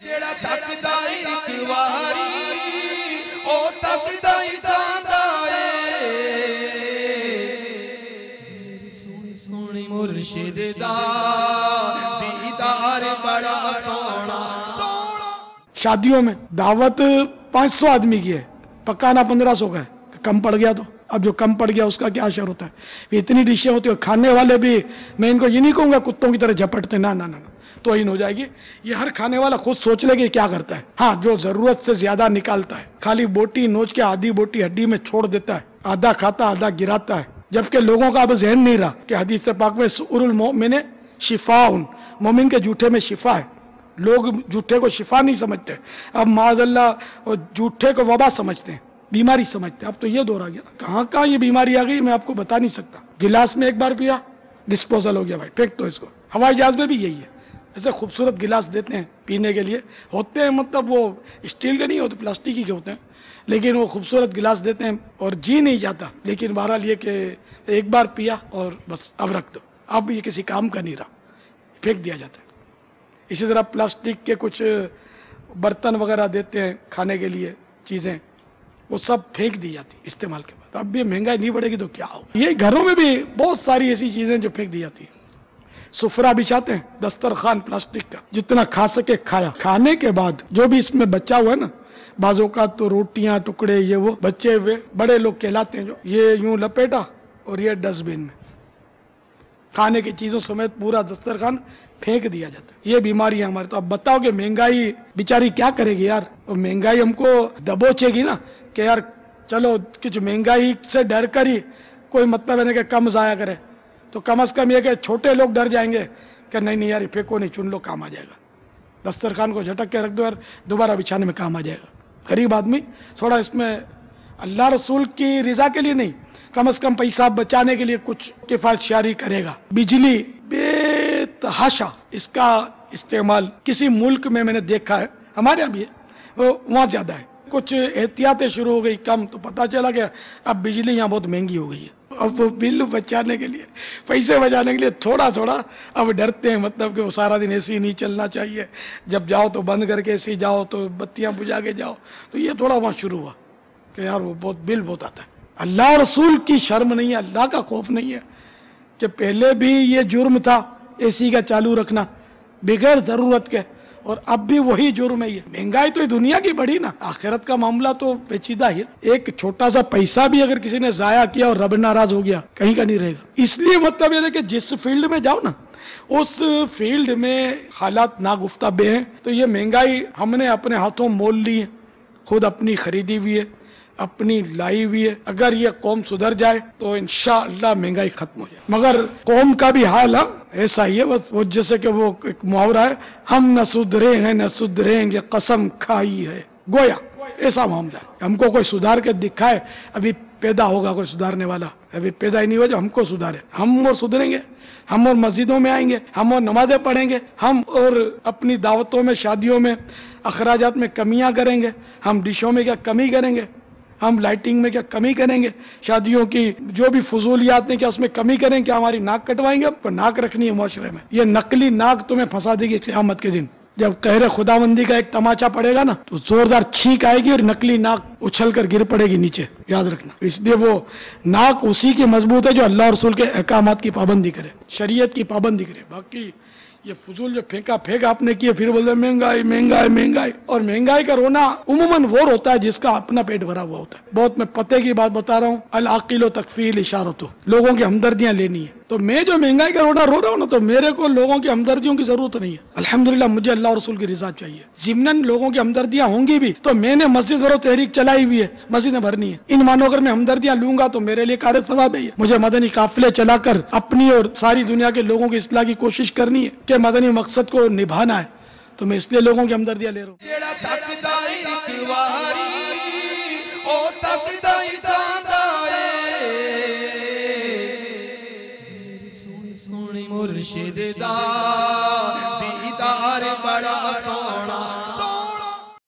जेड़ा तकदा एक वारी ओ तकदा ही जांदा है। मेरी सोनी सोनी मुर्शिद दा दीदार बड़ा सोना सोना। शादियों में दावत 500 आदमी की है, पकाना 1500 का है। कम पड़ गया तो अब जो कम पड़ गया उसका क्या असर होता है। इतनी डिशें होती है, खाने वाले भी मैं इनको ये नहीं कहूँगा कुत्तों की तरह झपटते, ना ना ना ना, तो इन हो जाएगी। ये हर खाने वाला खुद सोच ले कि क्या करता है। हाँ, जो जरूरत से ज्यादा निकालता है, खाली बोटी नोच के आधी बोटी हड्डी में छोड़ देता है, आधा खाता आधा गिराता है। जबकि लोगों का अब जहन नहीं रहा कि हदीस पाक में सुरुल मोमिन शिफाउन, मोमिन के जूठे में शिफा है। लोग जूठे को शिफा नहीं समझते, अब माज़अल्लाह जूठे को वबा समझते हैं, बीमारी समझते हैं। अब तो ये दौर आ गया, कहाँ कहाँ ये बीमारी आ गई मैं आपको बता नहीं सकता। गिलास में एक बार पिया डिस्पोजल हो गया, भाई फेंक दो इसको। हवाई जहाज में भी यही है, ऐसे खूबसूरत गिलास देते हैं पीने के लिए, होते हैं मतलब वो स्टील के नहीं होते, प्लास्टिक ही के होते हैं, लेकिन वो खूबसूरत गिलास देते हैं और जी नहीं जाता। लेकिन बहरहाल ये कि एक बार पिया और बस अब रख दो, अब ये किसी काम का नहीं रहा, फेंक दिया जाता है। इसी तरह प्लास्टिक के कुछ बर्तन वगैरह देते हैं खाने के लिए चीज़ें, वो सब फेंक दी जाती इस्तेमाल के बाद। अब भी महंगाई नहीं बढ़ेगी तो क्या होगा। ये घरों में भी बहुत सारी ऐसी चीज़ें जो फेंक दी जाती है। सुफरा बिछाते हैं, दस्तरखान प्लास्टिक का, जितना खा सके खाया, खाने के बाद जो भी इसमें बचा हुआ है ना, बाजों का तो रोटियां टुकड़े ये वो बचे हुए बड़े लोग कहलाते हैं, जो ये यूं लपेटा और ये डस्टबिन में खाने की चीज़ों समेत पूरा दस्तरखान फेंक दिया जाता है। ये बीमारी है हमारे। तो अब बताओ कि महंगाई बेचारी क्या करेगी यार। और महंगाई हमको दबोचेगी ना कि यार चलो कुछ महंगाई से डर कर ही कोई मतलब है ना कि कम ज़ाया करे, तो कम से कम ये कि छोटे लोग डर जाएंगे कि नहीं नहीं यार फेंको नहीं, चुन लो, काम आ जाएगा। दस्तरखान को झटक के रख दो यार, दोबारा बिछाने में काम आ जाएगा। गरीब आदमी थोड़ा इसमें अल्लाह रसूल की रिजा के लिए नहीं, कम से कम पैसा बचाने के लिए कुछ किफ़ायत शारी करेगा। बिजली बेतहाशा इसका इस्तेमाल किसी मुल्क में मैंने देखा है, हमारे यहाँ भी है, वहाँ ज़्यादा है। कुछ एहतियातें शुरू हो गई कम, तो पता चला कि अब बिजली यहाँ बहुत महंगी हो गई है। अब वो बिल बचाने के लिए, पैसे बचाने के लिए थोड़ा थोड़ा अब डरते हैं, मतलब कि वो सारा दिन एसी नहीं चलना चाहिए, जब जाओ तो बंद करके एसी जाओ, तो बत्तियाँ बुझा के जाओ। तो ये थोड़ा वहाँ शुरू हुआ कि यार वो बहुत बिल बहुत आता है। अल्लाह रसूल की शर्म नहीं है, अल्लाह का खौफ नहीं है कि पहले भी ये जुर्म था एसी का चालू रखना बगैर ज़रूरत के, और अब भी वही जुर्म है। ये महंगाई तो दुनिया की बढ़ी ना, आखिरत का मामला तो पेचीदा ही। एक छोटा सा पैसा भी अगर किसी ने जाया किया और रब नाराज हो गया, कहीं का नहीं रहेगा। इसलिए मतलब ये कि जिस फील्ड में जाओ ना, उस फील्ड में हालात नागुफ्ताबे हैं। तो ये महंगाई हमने अपने हाथों मोल ली है, खुद अपनी खरीदी हुई है, अपनी लाई हुई है। अगर ये कौम सुधर जाए तो इंशाअल्लाह महंगाई खत्म हो जाए। मगर कौम का भी हाल ऐसा ही है, बस वो जैसे कि वो एक मुहावरा है, हम न सुधरे हैं न सुधरेंगे कसम खाई है, गोया ऐसा मामला है। हमको कोई सुधार के दिखाए, अभी पैदा होगा कोई सुधारने वाला, अभी पैदा ही नहीं हुआ जो हमको सुधारे। हम और सुधरेंगे, हम और मस्जिदों में आएंगे, हम और नमाजें पढ़ेंगे, हम और अपनी दावतों में शादियों में अखराजात में कमियां करेंगे, हम डिशों में क्या कमी करेंगे, हम लाइटिंग में क्या कमी करेंगे, शादियों की जो भी फजूलियात हैं क्या उसमें कमी करें, क्या हमारी नाक कटवाएंगे। आपको नाक रखनी है मुआशरे में, ये नकली नाक तुम्हें फंसा देगी क़यामत के दिन। जब कहरे खुदाबंदी का एक तमाचा पड़ेगा ना, तो जोरदार छींक आएगी और नकली नाक उछल कर गिर पड़ेगी नीचे, याद रखना। इसलिए वो नाक उसी की मजबूत है जो अल्लाह रसूल के अहकामात की पाबंदी करे, शरीयत की पाबंदी करे। बाकी ये फजूल जो फेंका आपने किए, फिर बोलते महंगाई महंगाई महंगाई। और महंगाई का रोना उमूमन वो होता है जिसका अपना पेट भरा हुआ होता है। बहुत मैं पते की बात बता रहा हूँ, अल आकिलो तकफील इशारतो, लोगों की हमदर्दियां लेनी है। तो मैं जो महंगाई का रोना रो रहा हूँ ना, तो मेरे को लोगों की हमदर्दियों की जरूरत नहीं है। अल्हम्दुलिल्लाह मुझे अल्लाह रसूल की रिजा चाहिए। ज़िम्नन लोगों की हमदर्दियां होंगी भी तो मैंने मस्जिद भरो तहरीक चलाई हुई है, मस्जिदें भरनी है। इन मानो अगर मैं हमदर्दियां लूंगा तो मेरे लिए कार्य सवाब है। मुझे मदनी काफिले चलाकर अपनी और सारी दुनिया के लोगों की इस्लाह की कोशिश करनी है कि मदनी मकसद को निभाना है, तो मैं इसलिए लोगों की हमदर्दियां ले रहा हूँ। मुर्शिद दा दीदार बड़ा